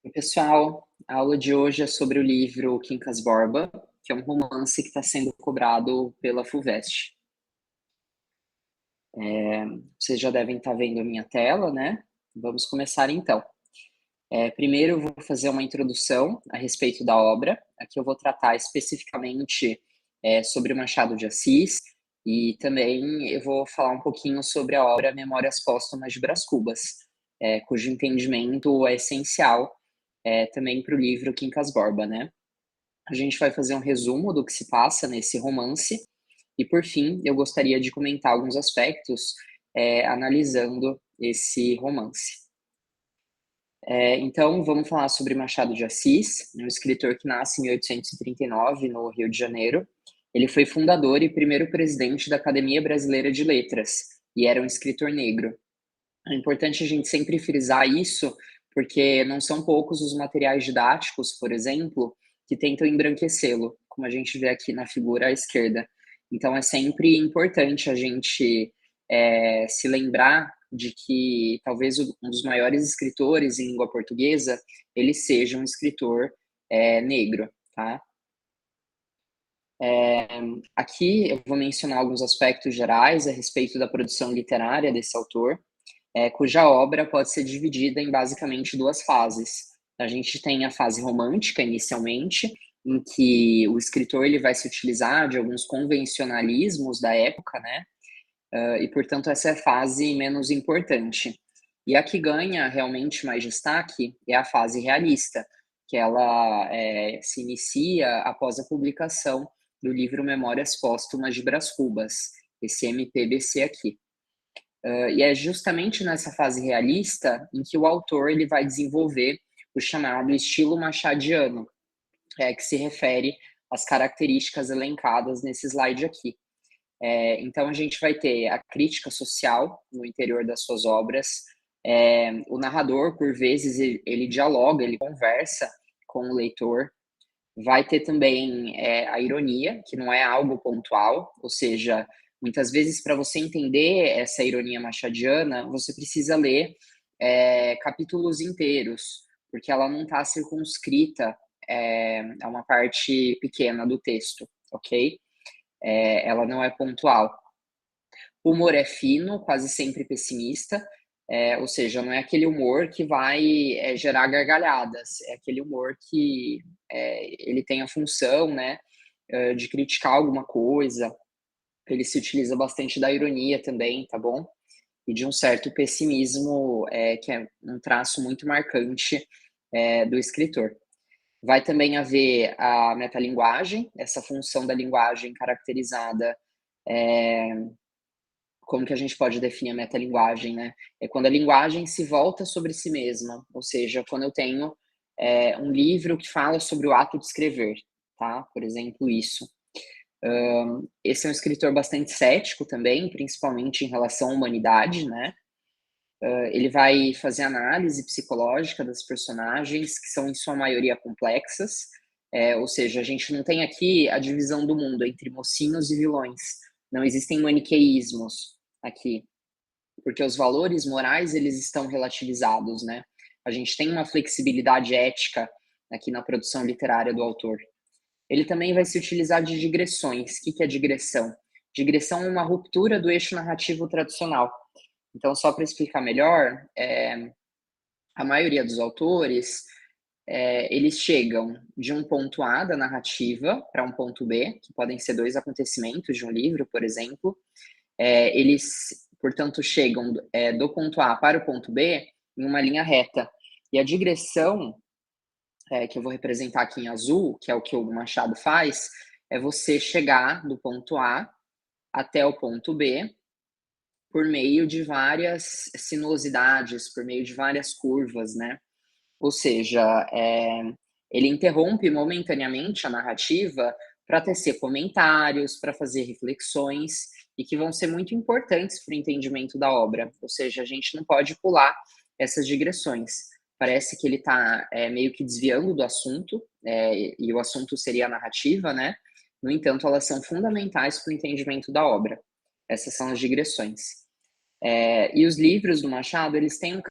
Oi, pessoal, a aula de hoje é sobre o livro Quincas Borba, que é um romance que está sendo cobrado pela FUVEST. Vocês já devem estar vendo a minha tela, né? Vamos começar então. Primeiro eu vou fazer uma introdução a respeito da obra. Aqui eu vou tratar especificamente sobre o Machado de Assis e também eu vou falar um pouquinho sobre a obra Memórias Póstumas de Brás Cubas, cujo entendimento é essencial também para o livro Quincas Borba, né? A gente vai fazer um resumo do que se passa nesse romance e, por fim, eu gostaria de comentar alguns aspectos analisando esse romance. Então, vamos falar sobre Machado de Assis, um escritor que nasce em 1839, no Rio de Janeiro. Ele foi fundador e primeiro presidente da Academia Brasileira de Letras e era um escritor negro. É importante a gente sempre frisar isso, porque não são poucos os materiais didáticos, por exemplo, que tentam embranquecê-lo, como a gente vê aqui na figura à esquerda. Então, é sempre importante a gente se lembrar de que talvez um dos maiores escritores em língua portuguesa, ele seja um escritor negro, tá? Aqui eu vou mencionar alguns aspectos gerais a respeito da produção literária desse autor, cuja obra pode ser dividida em basicamente duas fases. A gente tem a fase romântica, inicialmente, em que o escritor ele vai se utilizar de alguns convencionalismos da época, né? E, portanto, essa é a fase menos importante. E a que ganha realmente mais destaque é a fase realista, que ela se inicia após a publicação do livro Memórias Póstumas de Brás Cubas, esse MPBC aqui. E é justamente nessa fase realista em que o autor ele vai desenvolver o chamado estilo machadiano, que se refere às características elencadas nesse slide aqui. Então a gente vai ter a crítica social no interior das suas obras, o narrador, por vezes, ele dialoga, ele conversa com o leitor, vai ter também a ironia, que não é algo pontual, ou seja, muitas vezes para você entender essa ironia machadiana, você precisa ler capítulos inteiros, porque ela não está circunscrita a uma parte pequena do texto, ok? Ela não é pontual. O humor é fino, quase sempre pessimista, ou seja, não é aquele humor que vai gerar gargalhadas, é aquele humor que ele tem a função, né, de criticar alguma coisa. Ele se utiliza bastante da ironia também, tá bom? E de um certo pessimismo, que é um traço muito marcante do escritor. Vai também haver a metalinguagem, essa função da linguagem caracterizada, como que a gente pode definir a metalinguagem, né? É quando a linguagem se volta sobre si mesma, ou seja, quando eu tenho um livro que fala sobre o ato de escrever, tá? Por exemplo, isso. Esse é um escritor bastante cético também, principalmente em relação à humanidade, né? Ele vai fazer análise psicológica das personagens, que são em sua maioria complexas, ou seja, a gente não tem aqui a divisão do mundo entre mocinhos e vilões. Não existem maniqueísmos aqui, porque os valores morais eles estão relativizados, né? A gente tem uma flexibilidade ética aqui na produção literária do autor. Ele também vai se utilizar de digressões. O que é digressão? Digressão é uma ruptura do eixo narrativo tradicional. Então, só para explicar melhor, a maioria dos autores, eles chegam de um ponto A da narrativa para um ponto B, que podem ser dois acontecimentos de um livro, por exemplo. Eles, portanto, chegam do ponto A para o ponto B em uma linha reta. E a digressão, que eu vou representar aqui em azul, que é o que o Machado faz, é você chegar do ponto A até o ponto B por meio de várias sinuosidades, por meio de várias curvas, né? Ou seja, ele interrompe momentaneamente a narrativa para tecer comentários, para fazer reflexões, e que vão ser muito importantes para o entendimento da obra. Ou seja, a gente não pode pular essas digressões. Parece que ele está meio que desviando do assunto, e o assunto seria a narrativa, né? No entanto, elas são fundamentais para o entendimento da obra. Essas são as digressões. E os livros do Machado, eles têm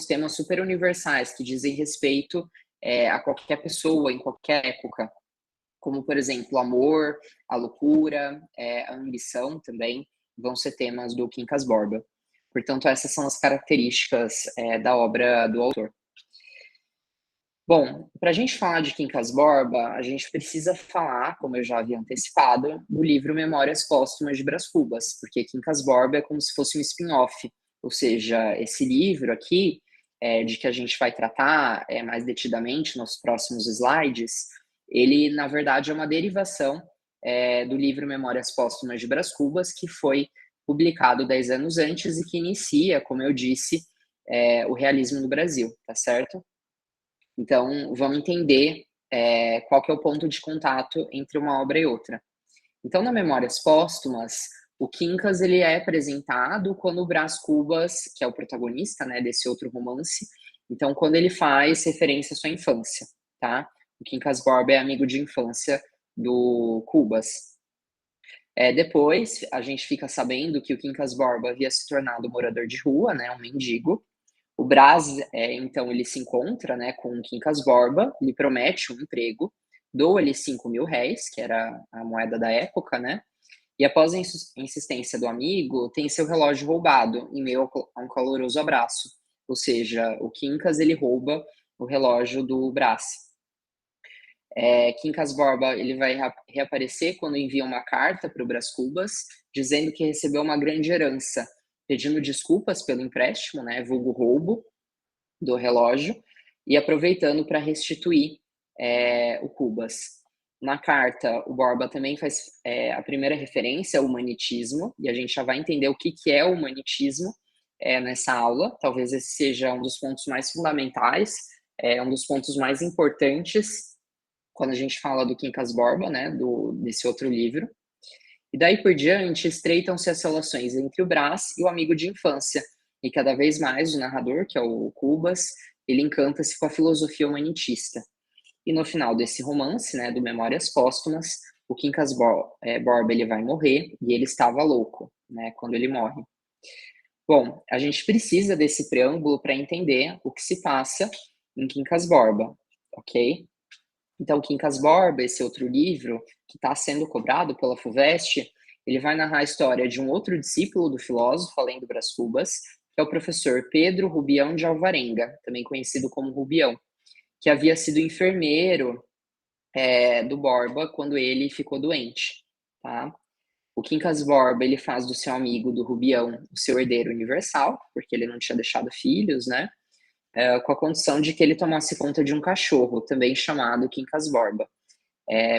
temas super universais que dizem respeito a qualquer pessoa, em qualquer época, como, por exemplo, o amor, a loucura, a ambição também, vão ser temas do Quincas Borba. Portanto, essas são as características da obra do autor. Bom, para a gente falar de Quincas Borba, a gente precisa falar, como eu já havia antecipado, do livro Memórias Póstumas de Brás Cubas, porque Quincas Borba é como se fosse um spin-off, ou seja, esse livro aqui, de que a gente vai tratar mais detidamente nos próximos slides, ele, na verdade, é uma derivação do livro Memórias Póstumas de Brás Cubas, que foi publicado 10 anos antes e que inicia, como eu disse, o realismo no Brasil, tá certo? Então, vamos entender qual que é o ponto de contato entre uma obra e outra. Então, na Memórias Póstumas, o Quincas ele é apresentado quando o Brás Cubas, que é o protagonista, né, desse outro romance, então quando ele faz referência à sua infância, tá? O Quincas Borba é amigo de infância do Cubas. Depois, a gente fica sabendo que o Quincas Borba havia se tornado morador de rua, né, um mendigo. O Brás, então, ele se encontra, né, com o Quincas Borba, lhe promete um emprego, doa-lhe 5.000 réis, que era a moeda da época, né, e após a insistência do amigo, tem seu relógio roubado, em meio a um caloroso abraço. Ou seja, o Quincas, ele rouba o relógio do Brás. Quincas Borba ele vai reaparecer quando envia uma carta para o Brás Cubas, dizendo que recebeu uma grande herança, pedindo desculpas pelo empréstimo, né, vulgo roubo, do relógio, e aproveitando para restituir o Cubas. Na carta, o Borba também faz a primeira referência ao humanitismo, e a gente já vai entender o que, que é o humanitismo nessa aula. Talvez esse seja um dos pontos mais fundamentais, um dos pontos mais importantes quando a gente fala do Quincas Borba, né, desse outro livro. E daí por diante, estreitam-se as relações entre o Brás e o amigo de infância, e cada vez mais o narrador, que é o Cubas, ele encanta-se com a filosofia humanitista. E no final desse romance, né, do Memórias Póstumas, o Quincas Borba ele vai morrer e ele estava louco, né, quando ele morre. Bom, a gente precisa desse preâmbulo para entender o que se passa em Quincas Borba, ok? Então, Quincas Borba, esse outro livro, que está sendo cobrado pela FUVEST, ele vai narrar a história de um outro discípulo do filósofo, além do Brás Cubas, que é o professor Pedro Rubião de Alvarenga, também conhecido como Rubião, que havia sido enfermeiro do Borba quando ele ficou doente, tá? O Quincas Borba, ele faz do seu amigo, do Rubião, o seu herdeiro universal, porque ele não tinha deixado filhos, né? Com a condição de que ele tomasse conta de um cachorro, também chamado Quincas Borba.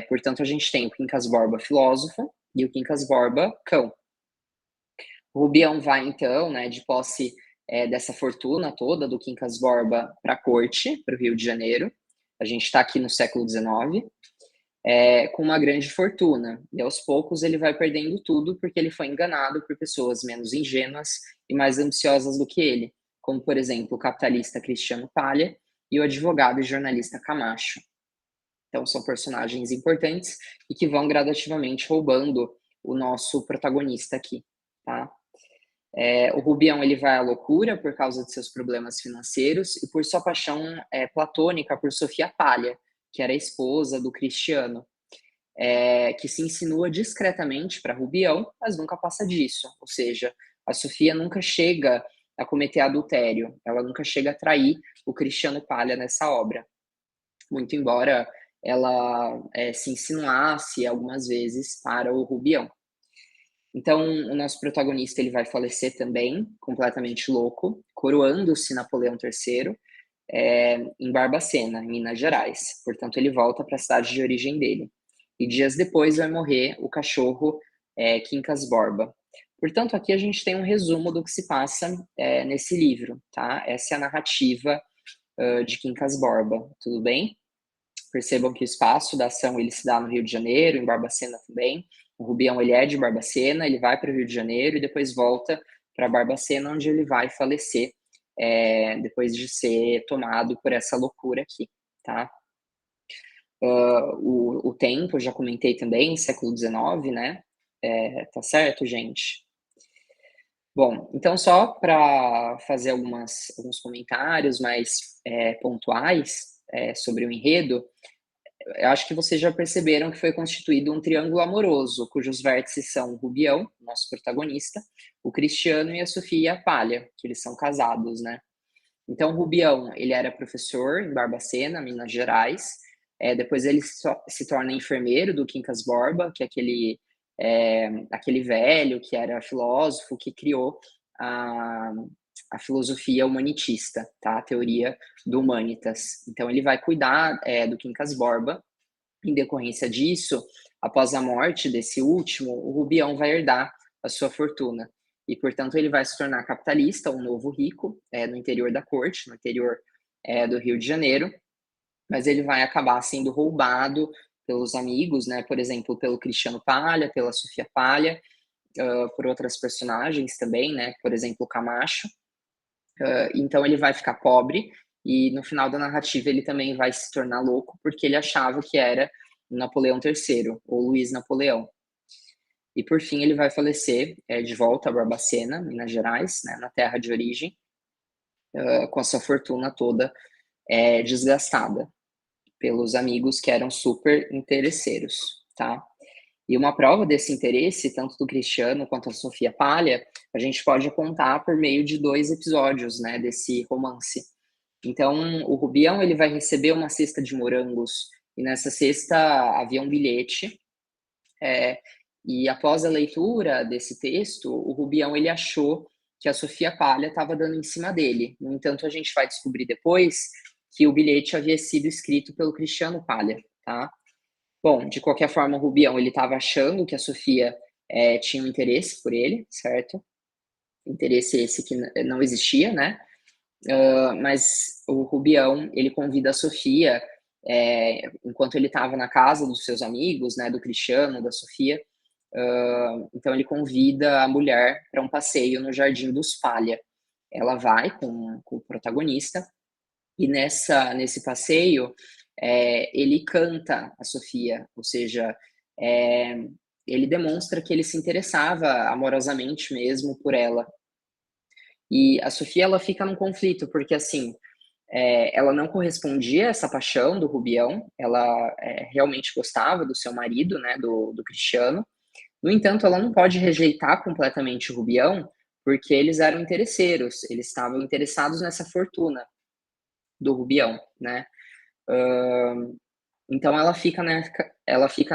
Portanto, a gente tem o Quincas Borba filósofo e o Quincas Borba cão. O Rubião vai, então, né, de posse dessa fortuna toda do Quincas Borba para a corte, para o Rio de Janeiro. A gente está aqui no século XIX, com uma grande fortuna. E aos poucos ele vai perdendo tudo porque ele foi enganado por pessoas menos ingênuas e mais ambiciosas do que ele, como, por exemplo, o capitalista Cristiano Palha e o advogado e jornalista Camacho. Então, são personagens importantes e que vão gradativamente roubando o nosso protagonista aqui, tá? O Rubião ele vai à loucura por causa de seus problemas financeiros e por sua paixão platônica por Sofia Palha, que era a esposa do Cristiano, que se insinua discretamente para Rubião, mas nunca passa disso. Ou seja, a Sofia nunca chega a cometer adultério, ela nunca chega a trair o Cristiano Palha nessa obra. Muito embora ela se insinuasse algumas vezes para o Rubião. Então, o nosso protagonista ele vai falecer também, completamente louco, coroando-se Napoleão III em Barbacena, em Minas Gerais. Portanto, ele volta para a cidade de origem dele. E dias depois vai morrer o cachorro Quincas Borba. Portanto, aqui a gente tem um resumo do que se passa nesse livro, tá? Essa é a narrativa de Quincas Borba, tudo bem? Percebam que o espaço da ação ele se dá no Rio de Janeiro, em Barbacena também. O Rubião ele é de Barbacena, ele vai para o Rio de Janeiro e depois volta para Barbacena, onde ele vai falecer depois de ser tomado por essa loucura aqui, tá? O tempo, já comentei também, século XIX, né? Tá certo, gente? Bom, então só para fazer alguns comentários mais pontuais sobre o enredo, eu acho que vocês já perceberam que foi constituído um triângulo amoroso, cujos vértices são o Rubião, nosso protagonista, o Cristiano e a Sofia Palha, que eles são casados, né? Então, o Rubião, ele era professor em Barbacena, Minas Gerais. Depois ele se torna enfermeiro do Quincas Borba, que é aquele velho que era filósofo, que criou a, a filosofia humanitista, tá? A teoria do Humanitas. Então, ele vai cuidar do Quincas Borba. Em decorrência disso, após a morte desse último, o Rubião vai herdar a sua fortuna. E, portanto, ele vai se tornar capitalista, um novo rico, no interior da corte, no interior do Rio de Janeiro, mas ele vai acabar sendo roubado pelos amigos, né? Por exemplo, pelo Cristiano Palha, pela Sofia Palha, por outras personagens também, né? Por exemplo, o Camacho. Então ele vai ficar pobre e no final da narrativa ele também vai se tornar louco porque ele achava que era Napoleão III, ou Luiz Napoleão. E por fim ele vai falecer de volta a Barbacena, Minas Gerais, né, na terra de origem, com a sua fortuna toda desgastada pelos amigos que eram super interesseiros, tá? E uma prova desse interesse, tanto do Cristiano quanto da Sofia Palha, a gente pode apontar por meio de 2 episódios, né, desse romance. Então, o Rubião, ele vai receber uma cesta de morangos, e nessa cesta havia um bilhete, e após a leitura desse texto, o Rubião, ele achou que a Sofia Palha estava dando em cima dele. No entanto, a gente vai descobrir depois que o bilhete havia sido escrito pelo Cristiano Palha, tá? Bom, de qualquer forma, o Rubião, ele estava achando que a Sofia tinha um interesse por ele, certo? Interesse esse que não existia, né? Mas o Rubião, ele convida a Sofia, enquanto ele estava na casa dos seus amigos, né, do Cristiano, da Sofia, então ele convida a mulher para um passeio no Jardim dos Palha. Ela vai com o protagonista, e nesse passeio, ele canta a Sofia, ou seja, é, ele demonstra que ele se interessava amorosamente mesmo por ela. E a Sofia, ela fica num conflito, porque assim, ela não correspondia a essa paixão do Rubião, ela realmente gostava do seu marido, né, do Cristiano. No entanto, ela não pode rejeitar completamente o Rubião, porque eles eram interesseiros, eles estavam interessados nessa fortuna do Rubião, né? Então ela fica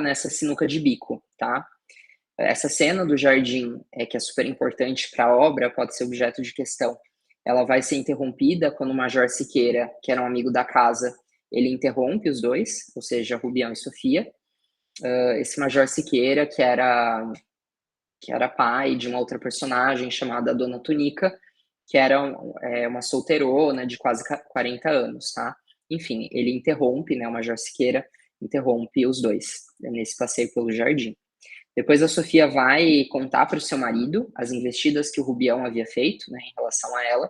nessa sinuca de bico, tá? Essa cena do jardim, que é super importante para a obra, pode ser objeto de questão. Ela vai ser interrompida quando o Major Siqueira, que era um amigo da casa, ele interrompe os dois, ou seja, Rubião e Sofia. Esse Major Siqueira, que era pai de uma outra personagem chamada Dona Tunica, que era uma solteirona de quase 40 anos, tá? Enfim, ele interrompe, né, o Major Siqueira interrompe os dois nesse passeio pelo jardim. Depois a Sofia vai contar para o seu marido as investidas que o Rubião havia feito, né, em relação a ela,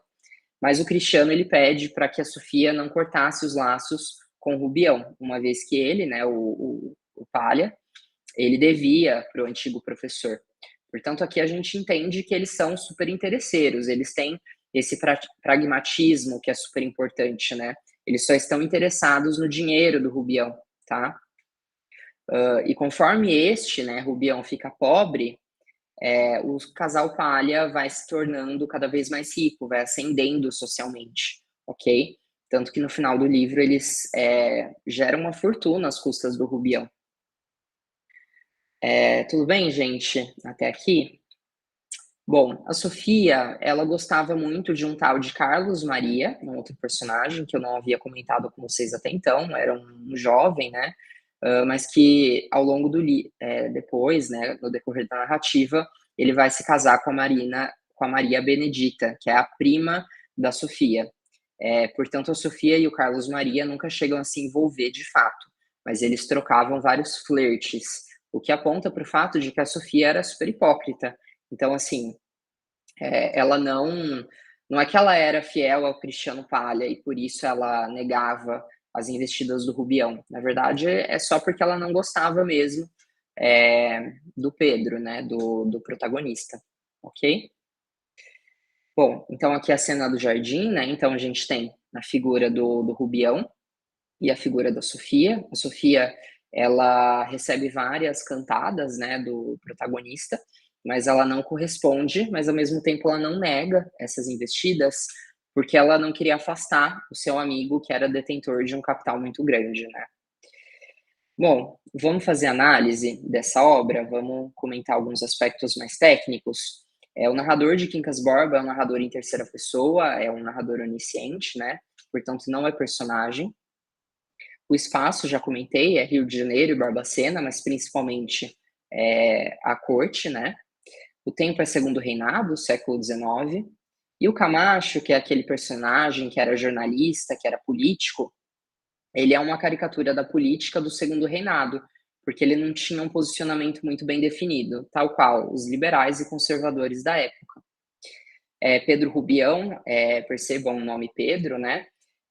mas o Cristiano ele pede para que a Sofia não cortasse os laços com o Rubião, uma vez que ele, né, o Palha, ele devia para o antigo professor. Portanto, aqui a gente entende que eles são super interesseiros, eles têm esse pragmatismo que é super importante, né? Eles só estão interessados no dinheiro do Rubião, tá? E conforme este, né, Rubião fica pobre, o casal Palha vai se tornando cada vez mais rico, vai ascendendo socialmente, ok? Tanto que no final do livro eles geram uma fortuna às custas do Rubião. Tudo bem, gente? Até aqui? Bom, a Sofia, ela gostava muito de um tal de Carlos Maria, um outro personagem que eu não havia comentado com vocês até então, era um jovem, né? Mas que ao longo depois, né, no decorrer da narrativa, ele vai se casar com a Maria Benedita, que é a prima da Sofia. Portanto, a Sofia e o Carlos Maria nunca chegam a se envolver de fato, mas eles trocavam vários flertes, o que aponta para o fato de que a Sofia era super hipócrita. Então, assim, ela não é que ela era fiel ao Cristiano Palha e por isso ela negava as investidas do Rubião. Na verdade, é só porque ela não gostava mesmo do Pedro, né, do protagonista, ok? Bom, então aqui a cena do jardim, né, então a gente tem a figura do Rubião e a figura da Sofia. A Sofia, ela recebe várias cantadas, né, do protagonista, mas ela não corresponde, mas ao mesmo tempo ela não nega essas investidas, porque ela não queria afastar o seu amigo que era detentor de um capital muito grande, né. Bom, vamos fazer análise dessa obra, vamos comentar alguns aspectos mais técnicos. O narrador de Quincas Borba é um narrador em terceira pessoa, é um narrador onisciente, né, portanto não é personagem. O espaço, já comentei, é Rio de Janeiro e Barbacena, mas principalmente a corte, né. O tempo é Segundo Reinado, século XIX. E o Camacho, que é aquele personagem que era jornalista, que era político, ele é uma caricatura da política do Segundo Reinado, porque ele não tinha um posicionamento muito bem definido, tal qual os liberais e conservadores da época. Pedro Rubião, percebam o nome Pedro, né?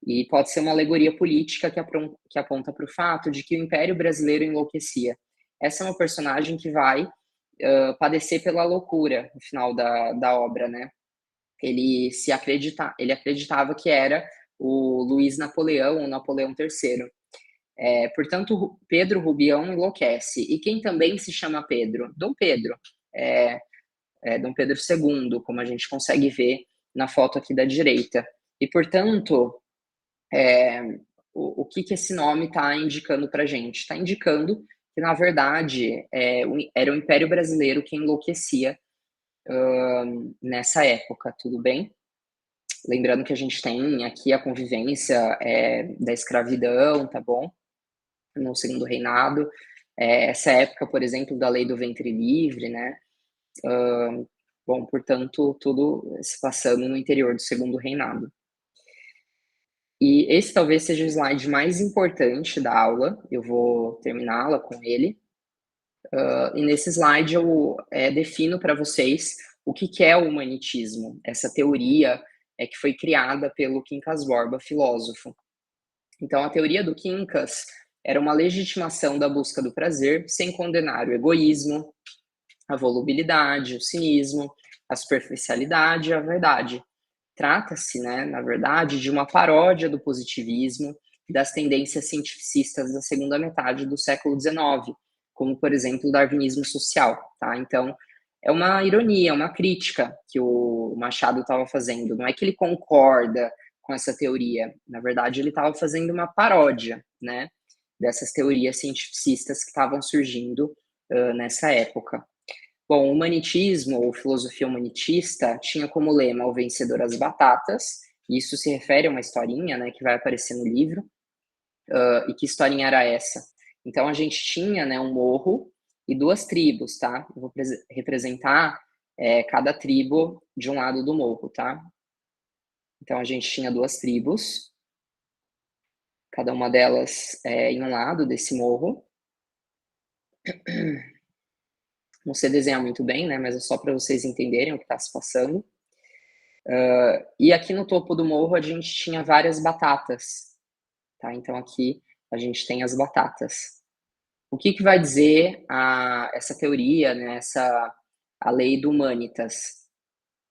E pode ser uma alegoria política que aponta para o fato de que o Império Brasileiro enlouquecia. Essa é uma personagem que vai padecer pela loucura no final da obra, né? Ele acreditava que era o Luiz Napoleão, ou Napoleão III. Portanto, Pedro Rubião enlouquece. E quem também se chama Pedro? Dom Pedro. É, Dom Pedro II, como a gente consegue ver na foto aqui da direita. E, portanto, é, o que esse nome está indicando para a gente? Está indicando que, na verdade, era o Império Brasileiro que enlouquecia nessa época, tudo bem? Lembrando que a gente tem aqui a convivência da escravidão, tá bom? No Segundo Reinado. Essa época, por exemplo, da lei do ventre livre, né? Bom, portanto, tudo se passando no interior do Segundo Reinado. E esse talvez seja o slide mais importante da aula, eu vou terminá-la com ele. E nesse slide eu defino para vocês o que é o humanitismo, essa teoria que foi criada pelo Quincas Borba, filósofo. Então, a teoria do Quincas era uma legitimação da busca do prazer sem condenar o egoísmo, a volubilidade, o cinismo, a superficialidade e a verdade. Trata-se, né, na verdade, de uma paródia do positivismo e das tendências cientificistas da segunda metade do século XIX, como, por exemplo, o darwinismo social. Tá? Então, é uma ironia, uma crítica que o Machado estava fazendo. Não é que ele concorda com essa teoria. Na verdade, ele estava fazendo uma paródia, né, dessas teorias cientificistas que estavam surgindo nessa época. Bom, o humanitismo, ou filosofia humanitista, tinha como lema o vencedor às batatas, e isso se refere a uma historinha, né, que vai aparecer no livro. E que historinha era essa? Então, a gente tinha, né, um morro e duas tribos, tá? Eu vou representar cada tribo de um lado do morro, tá? Então, a gente tinha duas tribos, cada uma delas em um lado desse morro. Não sei desenhar muito bem, né, mas é só para vocês entenderem o que está se passando. E aqui no topo do morro a gente tinha várias batatas, tá? Então aqui a gente tem as batatas. O que vai dizer essa teoria, né, a lei do Humanitas?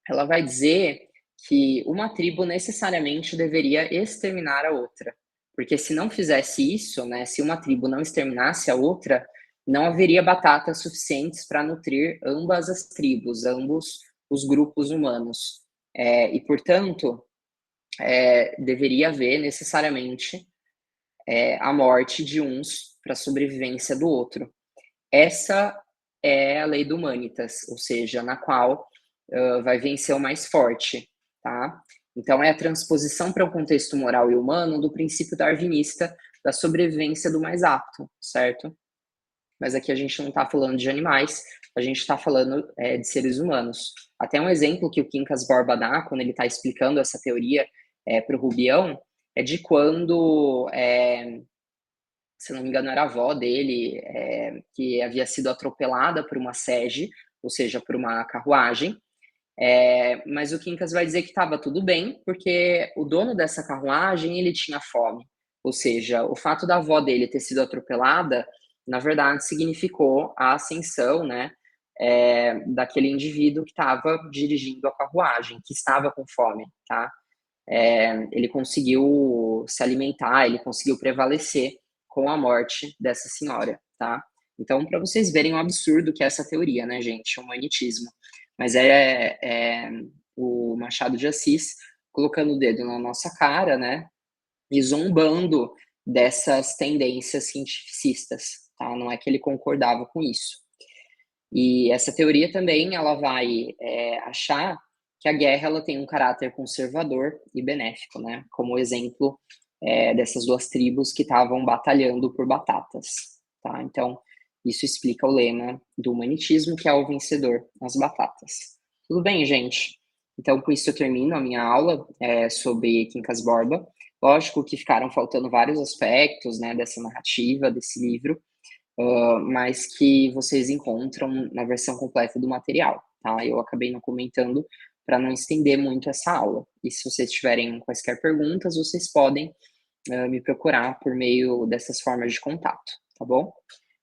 Ela vai dizer que uma tribo necessariamente deveria exterminar a outra, porque se não fizesse isso, né, se uma tribo não exterminasse a outra, não haveria batatas suficientes para nutrir ambas as tribos, ambos os grupos humanos. E, portanto, deveria haver necessariamente a morte de uns para a sobrevivência do outro. Essa é a lei do Humanitas, ou seja, na qual vai vencer o mais forte, tá? Então, é a transposição para o contexto moral e humano do princípio darwinista da sobrevivência do mais apto, certo? Mas aqui a gente não está falando de animais, a gente está falando de seres humanos. Até um exemplo que o Quincas Borba dá, quando ele está explicando essa teoria para o Rubião, é de quando, se não me engano, era a avó dele, que havia sido atropelada por uma sege, ou seja, por uma carruagem, mas o Quincas vai dizer que estava tudo bem, porque o dono dessa carruagem, ele tinha fome. Ou seja, o fato da avó dele ter sido atropelada, na verdade, significou a ascensão, né, daquele indivíduo que estava dirigindo a carruagem, que estava com fome, tá? Ele conseguiu se alimentar, ele conseguiu prevalecer com a morte dessa senhora, tá? Então, para vocês verem o absurdo que é essa teoria, né, gente? O humanitismo. Mas o Machado de Assis colocando o dedo na nossa cara, né? E zombando dessas tendências cientificistas, tá? Não é que ele concordava com isso. E essa teoria também, ela vai achar que a guerra ela tem um caráter conservador e benéfico, né? Como o exemplo dessas duas tribos que estavam batalhando por batatas, tá? Então, isso explica o lema do humanitismo, que é o vencedor nas batatas. Tudo bem, gente? Então, com isso eu termino a minha aula sobre Quincas Borba. Lógico que ficaram faltando vários aspectos, né, dessa narrativa, desse livro, mas que vocês encontram na versão completa do material, tá? Eu acabei não comentando para não estender muito essa aula. E se vocês tiverem quaisquer perguntas, vocês podem me procurar por meio dessas formas de contato, tá bom?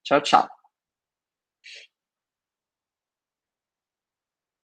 Tchau, tchau.